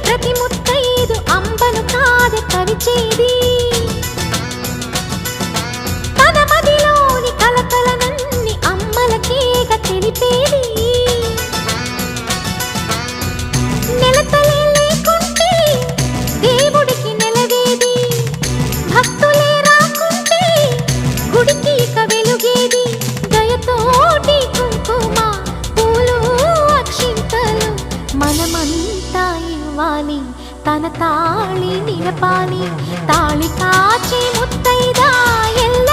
ప్రతి ముత్తైదు అంబను కాదే కవిచేది తన మదిలోని కలకలనన్ని అమ్మలకేగ తెలిపేది నెలతలే లేకుంటే దేవుడికి నెలవేది భక్తులే రాకుంటే గుడికి ఇక వెలుగేది దయతోటి కుంకుమ పూలు అక్షింతలు మనమంతా ఇవ్వాలి తన తాళి నిలపాలి తాళి కాచి ముత్తైదా ఎల్ల